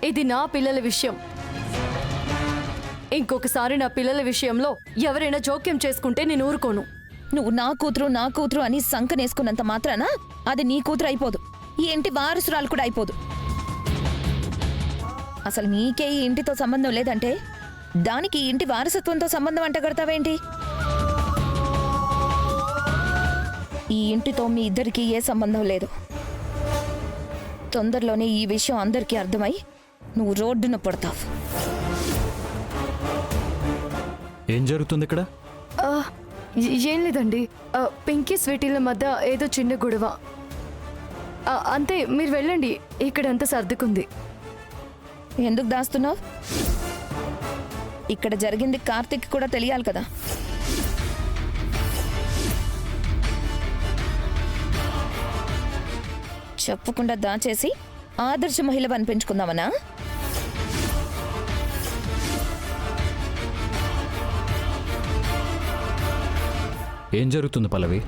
ఇది నా పిల్లల విషయం. ఇంకొకసారి నా పిల్లల విషయంలో ఎవరైనా జోక్యం చేసుకుంటే నేను ఊరుకోను. నువ్వు నా కూతురు అని సంకనేసుకున్నంత మాత్రాన అది నీ కూతురు అయిపోదు. ఈ ఇంటి వారసురాలు కూడా అయిపోదు. అసలు నీకే ఈ ఇంటితో సంబంధం లేదంటే దానికి ఈ ఇంటి వారసత్వంతో సంబంధం అంటగడతావేంటి? ఈ ఇంటితో మీ ఇద్దరికీ ఏ సంబంధం లేదు. తొందరలోనే ఈ విషయం అందరికీ అర్థమై నువ్వు రోడ్డున పడతావు. ఏం జరుగుతుంది ఇక్కడ? ఏం లేదండి, పింకీ స్వీటీల మధ్య ఏదో చిన్న గొడవ అంతే. మీరు వెళ్ళండి, ఇక్కడంతా సర్దుకుంది. ఎందుకు దాస్తున్నావు? ఇక్కడ జరిగింది కార్తిక్ కూడా తెలియాలి కదా. చెప్పకుండా దాచేసి ఆదర్శ మహిళ అనిపించుకుందామనా? ఏం జరుగుతుంది పల్లవి?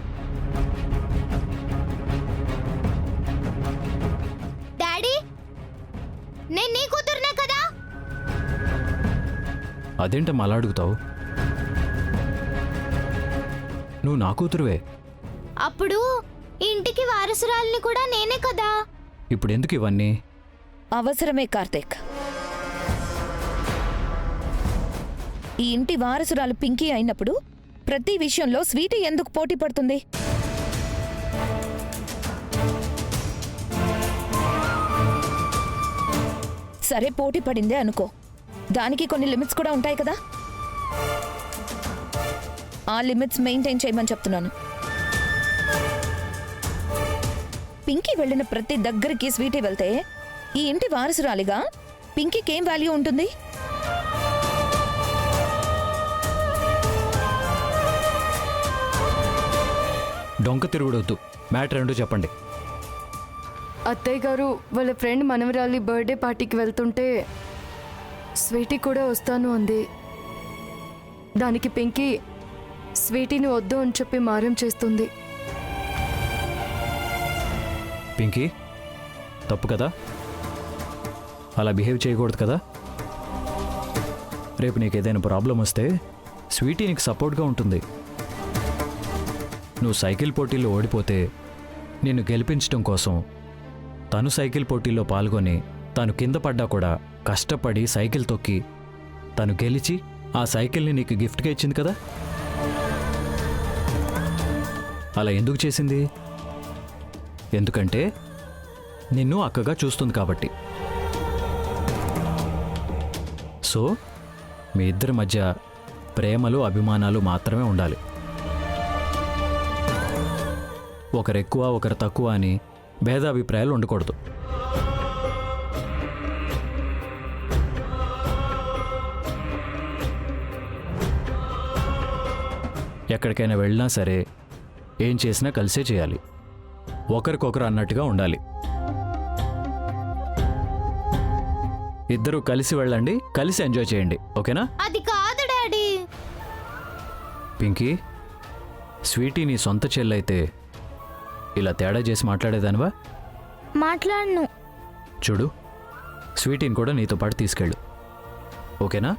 డాడీ, నేను నీ కూతురునే కదా. అదేంటమ్మా అలా అడుగుతావు? నువ్వు నా కూతురువే. అప్పుడు ఇంటికి వారసురాలిని కూడా నేనే కదా. ఇప్పుడు ఎందుకు ఇవన్నీ? అవసరమే కార్తిక్. ఈ ఇంటి వారసురాలు పింకీ అయినప్పుడు ప్రతి విషయంలో స్వీటీ ఎందుకు పోటీ పడుతుంది? సరే, పోటీ పడిందే అనుకో, దానికి కొన్ని లిమిట్స్ కూడా ఉంటాయి కదా. ఆ లిమిట్స్ మెయింటైన్ చేయమని చెప్తున్నాను. పింకీ వెళ్ళిన ప్రతి దగ్గరికి స్వీటీ వెళ్తే ఈ ఇంటి వారసురాలిగా పింకీకి ఏం వాల్యూ ఉంటుంది? డొంక తిరుగుడొద్దు, మ్యాటర్ ఏంటో చెప్పండి. అత్తయ్య గారు వాళ్ళ ఫ్రెండ్ మనవరాలి బర్త్డే పార్టీకి వెళ్తుంటే స్వీటీ కూడా వస్తాను అంది. దానికి పింకీ స్వీటీని వద్దు అని చెప్పి మారం చేస్తుంది. పింకీ, తప్పు కదా? అలా బిహేవ్ చేయకూడదు కదా. రేపు నీకు ఏదైనా ప్రాబ్లం వస్తే స్వీటీ నీకు సపోర్ట్గా ఉంటుంది. నువ్వు సైకిల్ పోటీల్లో ఓడిపోతే నిన్ను గెలిపించడం కోసం తను సైకిల్ పోటీల్లో పాల్గొని తను కింద పడ్డా కూడా కష్టపడి సైకిల్ తొక్కి తను గెలిచి ఆ సైకిల్ని నీకు గిఫ్ట్గా ఇచ్చింది కదా. అలా ఎందుకు చేసింది? ఎందుకంటే నిన్ను అక్కగా చూస్తుంది కాబట్టి. సో మీ ఇద్దరి మధ్య ప్రేమలు అభిమానాలు మాత్రమే ఉండాలి. ఒకరు ఎక్కువ ఒకరు తక్కువ అని భేదాభిప్రాయాలు ఉండకూడదు. ఎక్కడికైనా వెళ్ళినా సరే ఏం చేసినా కలిసే చేయాలి. ఒకరికొకరు అన్నట్టుగా ఉండాలి. ఇద్దరు కలిసి వెళ్ళండి, కలిసి ఎంజాయ్ చేయండి, ఓకేనా? అది కాదు డాడీ. పింకీ, స్వీటీ నీ సొంత చెల్లైతే ఇలా తేడా చేసి మాట్లాడేదానివా? మాట్లాడను. చూడు, స్వీటీని కూడా నీతో పాటు తీసుకెళ్ళు, ఓకేనా?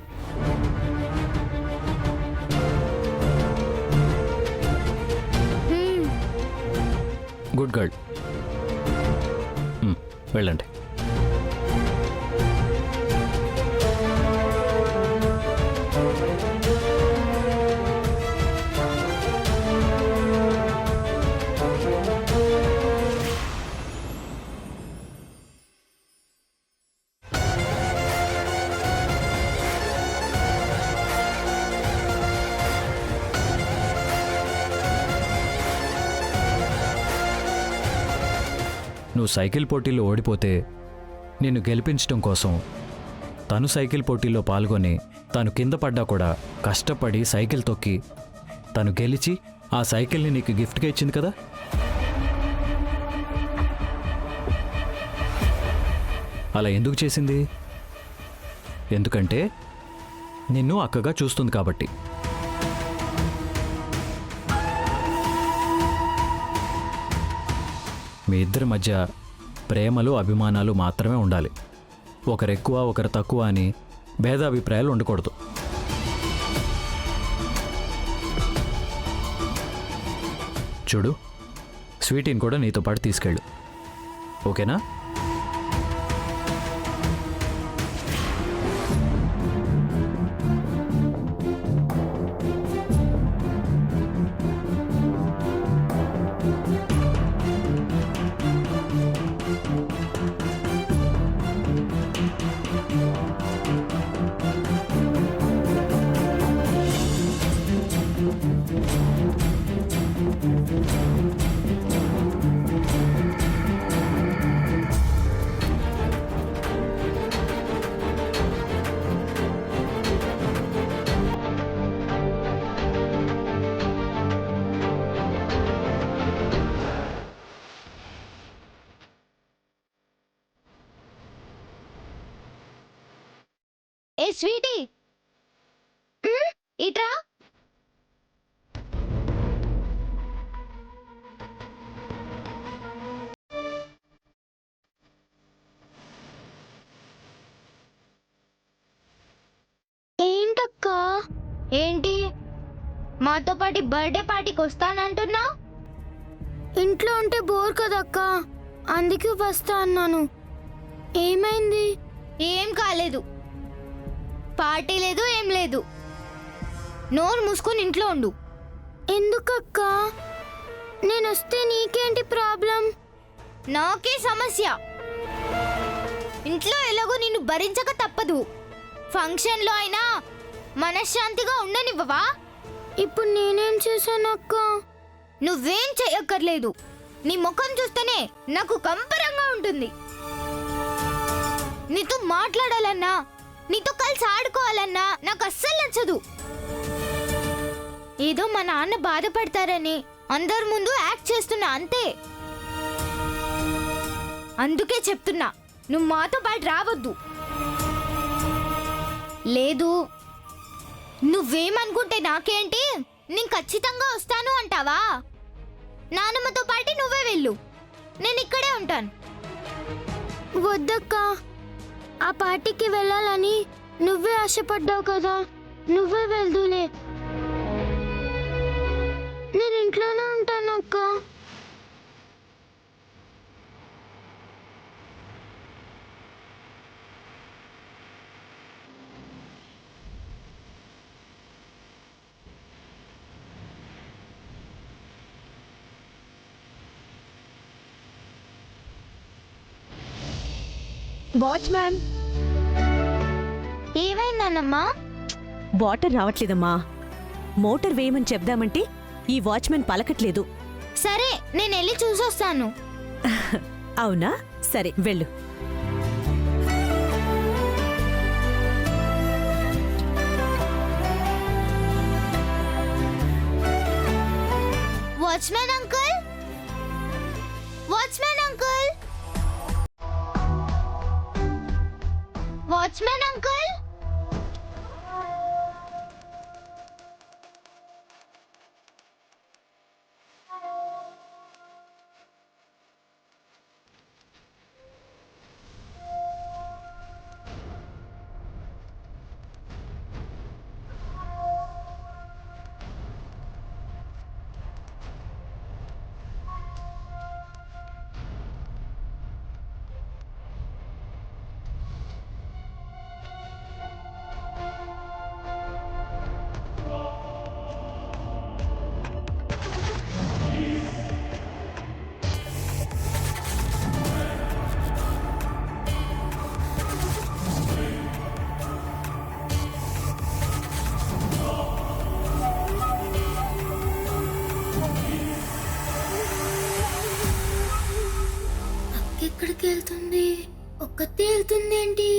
Good girl. వెళ్ళండి. నువ్వు సైకిల్ పోటీల్లో ఓడిపోతే నిన్ను గెలిపించడం కోసం తను సైకిల్ పోటీల్లో పాల్గొని తను కింద పడ్డా కూడా కష్టపడి సైకిల్ తొక్కి తను గెలిచి ఆ సైకిల్ని నీకు గిఫ్ట్గా ఇచ్చింది కదా. అలా ఎందుకు చేసింది? ఎందుకంటే నిన్ను అక్కగా చూస్తుంది కాబట్టి. మీ ఇద్దరి మధ్య ప్రేమలు అభిమానాలు మాత్రమే ఉండాలి. ఒకరు ఎక్కువ ఒకరు తక్కువ అని భేదాభిప్రాయాలు ఉండకూడదు. చూడు, స్వీటీని కూడా నీతో పాటు తీసుకెళ్ళు, ఓకేనా? ఏ స్వీటీ, ఇట్రా. ఏంటక్క, ఏంటి మాతో పాటు బర్త్డే పార్టీకి వస్తానంటున్నా? ఇంట్లో ఉంటే బోర్ కదక్క, అందుకే వస్తా అన్నాను. ఏమైంది? ఏం కాలేదు, పార్టీ లేదు ఏం లేదు. నోరు మూసుకొని ఇంట్లో ఉండు. ఎందుకక్క? నేను వస్తే నీకేంటి ప్రాబ్లం? నాకే సమస్య. ఇంట్లో ఎలాగో నిన్ను భరించక తప్పదు. ఫంక్షన్లో అయినా మనశ్శాంతిగా ఉండనివ్వవా? ఇప్పుడు నేనేం చేశానక్క? నువ్వేం చెయ్యక్కర్లేదు. నీ ముఖం చూస్తేనే నాకు కంపరంగా ఉంటుంది. నీతో మాట్లాడాలన్నా, నీతో కలిసి ఆడుకోవాలన్నా నాకు అస్సలు నచ్చదు. ఏదో మా నాన్న బాధపడతారని అందరి ముందు యాక్ట్ చేస్తున్నా అంతే. అందుకే చెప్తున్నా, నువ్వు మాతో పాటు రావద్దు. లేదు, నువ్వేమనుకుంటే నాకేంటి, నేను ఖచ్చితంగా వస్తాను అంటావా? నాన్నమ్మతో పాటు నువ్వే వెళ్ళు, నేను ఇక్కడే ఉంటాను. వద్దక్క, ఆ పార్టీకి వెళ్ళాలని నువ్వే ఆశపడ్డావు కదా, నువ్వే వెళ్దులే. నేను ఇంట్లోనే ఉంటాను అక్క. వాచ్మ్యాన్, ఏమైందన్నమ్మా? వాటర్ రావట్లేదమ్మా. మోటార్ వేయమని చెప్దామంటే ఈ వాచ్మెన్ పలకట్లేదు. సరే, నేను వెళ్ళి చూసొస్తాను. అవునా, సరే వెళ్ళు. Watchman uncle, watchman uncle, watchman uncle. ఎక్కడికి వెళ్తుంది? ఒక్కతే వెళ్తుంది ఏంటి?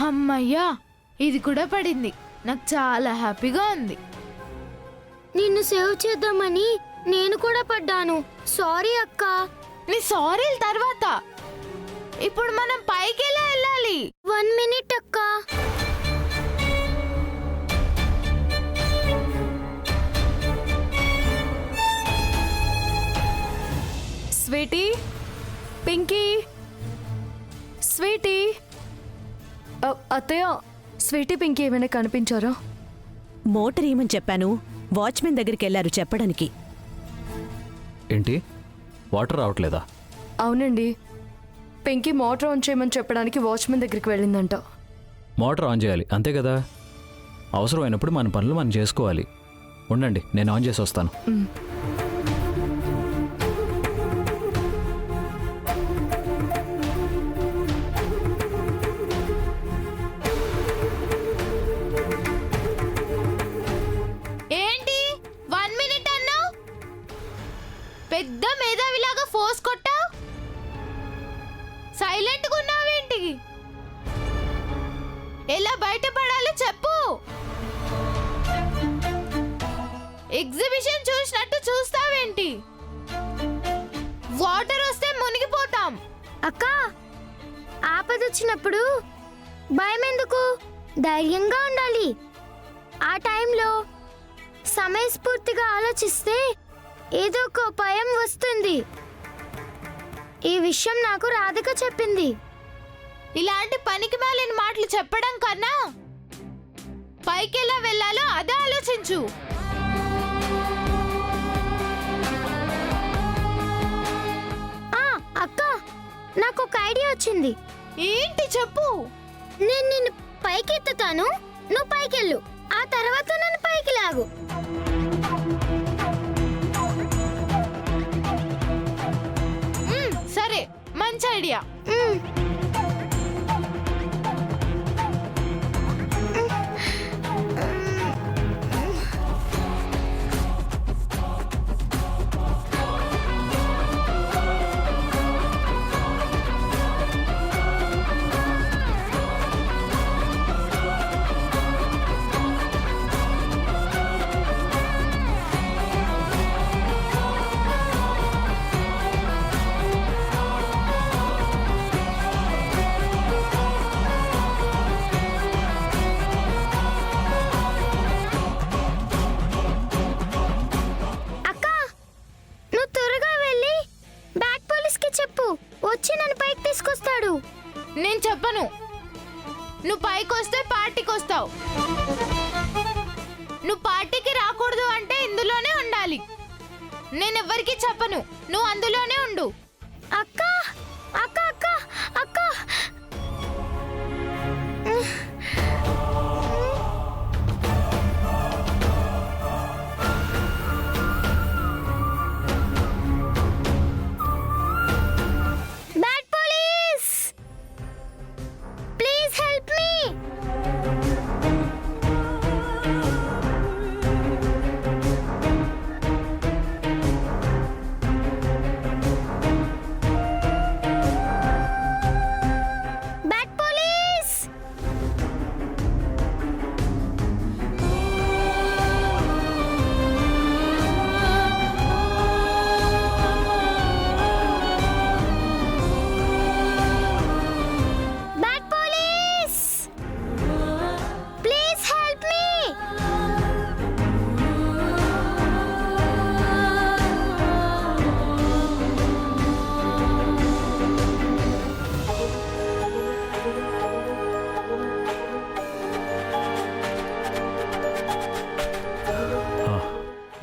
అమ్మయ్యా, ఇది కూడా పడింది. నాకు చాలా హ్యాపీగా ఉంది. నిన్ను సేవ్ చేద్దామని నేను కూడా పడ్డాను. సారీ అక్క. నీ సారీల తర్వాత ఇప్పుడు మనం పైకి ఎలా వెళ్ళాలి? 1 మినిట్ అక్క. స్వీటీ, పింకీ, స్వీటీ. అత్తయ్య, స్వీటీ పింకీ ఏమైనా కనిపించారా? మోటార్ ఏమని చెప్పాను, వాచ్మెన్ దగ్గరికి వెళ్ళారు చెప్పడానికి. ఏంటి వాటర్ రావట్లేదా? అవునండి, పింకీ మోటార్ ఆన్ చేయమని చెప్పడానికి వాచ్మెన్ దగ్గరికి వెళ్ళిందంట. మోటార్ ఆన్ చేయాలి అంతే కదా. అవసరమైనప్పుడు మన పనులు మనం చేసుకోవాలి. ఉండండి, నేను ఆన్ చేసి వస్తాను. ఏంటి 1 మినిట్ అన్నావు? పెద్ద మేధావిలాగా ఫోర్స్ కొట్టావు. సైలెంట్గా ఉన్నావేంటి? ఎలా బయటపడాలో చెప్పు. ఎగ్జిబిషన్ చూసినట్టు చూస్తావేంటి? వాటర్ వస్తే మునిగిపోతాం. అక్క, ఆపదొచ్చినప్పుడు భయం ఎందుకు? ధైర్యంగా ఉండాలి. ఆ టైంలో సమయస్ఫూర్తిగా ఆలోచిస్తే ఏదో ఒక ఉపాయం వస్తుంది. ఈ విషయం నాకు రాధిక చెప్పింది. ఇలాంటి పనికి మాలిన మాటలు చెప్పడం కన్నా పైకి ఎలా వెళ్ళాలో అదే ఆలోచించు. అక్క, నాకు ఒక ఐడియా వచ్చింది. ఏంటి చెప్పు. నేను నిన్ను పైకెత్తుతాను, నువ్వు పైకెళ్ళు. ఆ తర్వాత నన్ను పైకి లాగు. సరే, మంచి ఐడియా. మ్. అక్క, నువ్వు త్వరగా వెళ్ళి బ్యాట్ పోలీస్కి చెప్పు, వచ్చి నన్ను పైకి తీసుకొస్తాడు. నేను చెప్పను. నువ్వు పైకి వస్తే పార్టీకి వస్తావు. నువ్వు పార్టీకి రాకూడదు అంటే ఇందులోనే ఉండాలి. నేను ఎవ్వరికీ చెప్పను, నువ్వు అందులోనే ఉండు. అక్క అక్క అక్క అక్క. Bad police, please help me. Bad police. Bad police, please help me.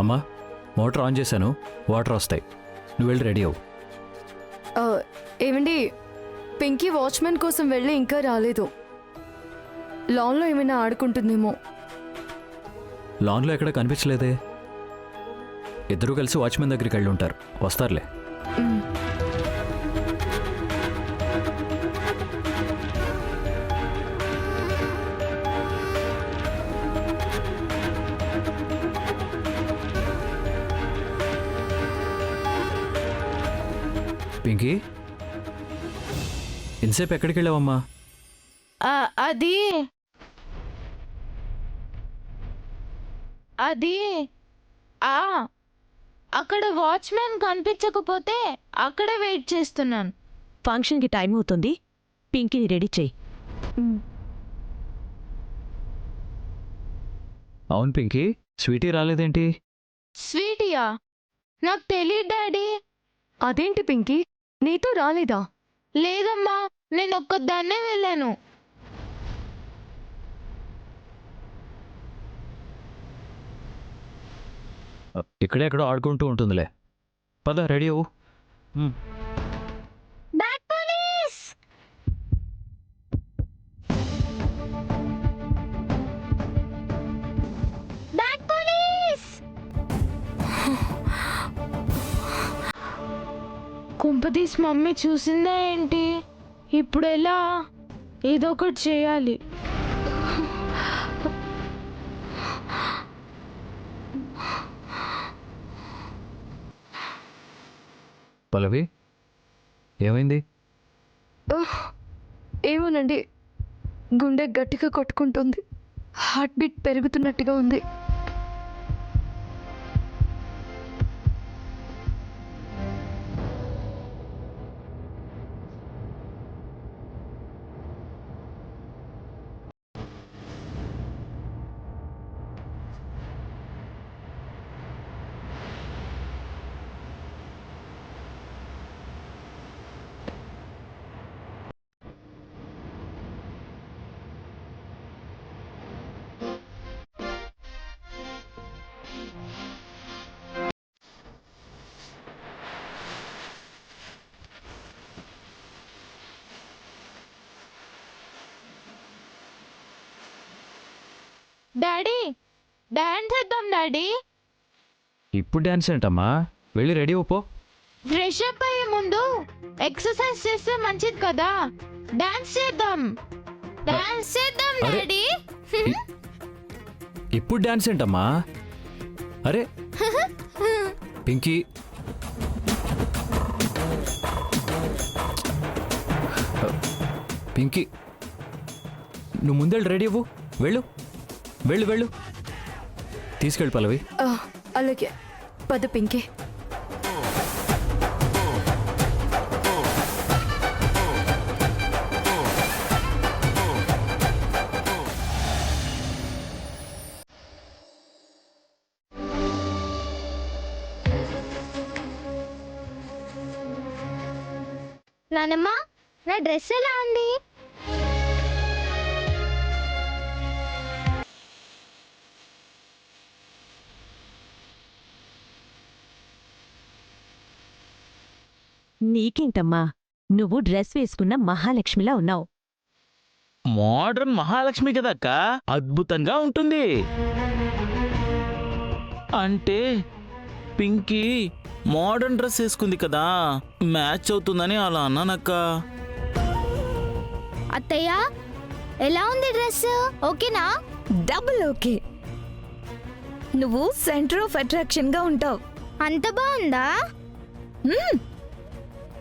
అమ్మా, మోటార్ ఆన్ చేశాను, వాటర్ వస్తాయి. నువ్వు వెళ్ళి రెడీ అవ్వు. ఏమండి, పింకీ వాచ్మెన్ కోసం వెళ్ళి ఇంకా రాలేదు. లాన్లో ఏమైనా ఆడుకుంటుందేమో. లాన్లో ఎక్కడ కనిపించలేదే. ఇద్దరూ కలిసి వాచ్మెన్ దగ్గరికి వెళ్ళి ఉంటారు, వస్తారులే. పింకీ, ఇంతసేపు ఎక్కడికి వెళ్ళావమ్మా? అది అది అక్కడ వాచ్మెన్ కనిపించకపోతే అక్కడే వెయిట్ చేస్తున్నాను. ఫంక్షన్కి టైం అవుతుంది, పింకీని రెడీ చెయ్యి. అవును పింకీ, స్వీటీ రాలేదేంటి? స్వీటియా? నాకు తెలియదు డాడీ. అదేంటి పింకీ, నీతో రాలేదా? లేదమ్మా, నేను ఒక్కదాన్నే వెళ్ళాను. ఇక్కడే ఎక్కడో ఆడుకుంటూ ఉంటుందిలే. పద రెడీ అవ్వు. Bad police! Bad police! కుంపదీస్ మమ్మీ చూసిందా ఏంటి? ఇప్పుడు ఎలా? ఏదో ఒకటి చేయాలి. పల్లవి, ఏమైంది? ఏమోనండి, గుండె గట్టిగా కొట్టుకుంటుంది, హార్ట్ బీట్ పెరుగుతున్నట్టుగా ఉంది. డాడీ, డాన్స్ చేద్దాం డాడీ. ఇప్పుడు డ్యాన్స్ ఏంటమ్మా? వెళ్ళి రెడీ అవ్వు పో. ఫ్రెష్ అప్ అయ్యే ముందు ఎక్సర్సైజ్ చేస్తే మంచిది కదా. డాన్స్ చేద్దాం. డాన్స్ చేద్దాం అరే. డాడీ. ఇప్పుడు డ్యాన్స్ ఏంటమ్మా? అరే పింకీ, పింకీ నువ్వు ముందెళ్ళి రెడీ అవ్వు. వెళ్ళు వెళ్ళు వెళ్ళు, తీసుకెళ్ళి పల్లవి. అలాగే, పద పింకీ. నానమ్మ, నా డ్రెస్ ఎలా ఉంది? నీకేంటమ్మా, నువ్వు డ్రెస్ వేసుకున్న మహాలక్ష్మిలా ఉన్నావు. మోడర్న్ మహాలక్ష్మి కదక్క, అద్భుతంగా ఉంటుంది. అంటే పింకీ మోడర్న్ డ్రెస్ వేసుకుంది కదా, మ్యాచ్ అవుతుందని అలా అన్నానక్క. అత్తయ్య, ఎలా ఉంది డ్రెస్? ఓకేనా? Double okay. నువ్వు సెంటర్ ఆఫ్ అట్రాక్షన్ గా ఉంటావు. అంత బాగుందా?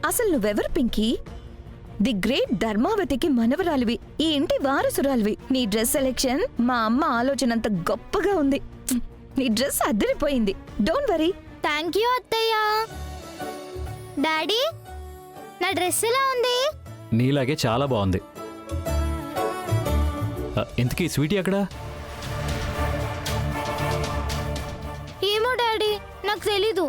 అసలు నువ్వెవరు పింకీ? ది గ్రేట్ ధర్మావతికి మనవరాలివి, ఈ ఇంటి వారసురాలివి. నీ డ్రెస్ సెలెక్షన్ మా అమ్మ ఆలోచనంత గొప్పగా ఉంది. నీ డ్రెస్ అదిరిపోయింది. Don't worry. థ్యాంక్ యూ అత్తయ్య. డాడీ, నా డ్రెస్ ఎలా ఉంది? నీలాగే చాలా బాగుంది. ఇంతకీ స్వీటీ ఎక్కడా? ఏమో డాడీ, నాకు తెలీదు.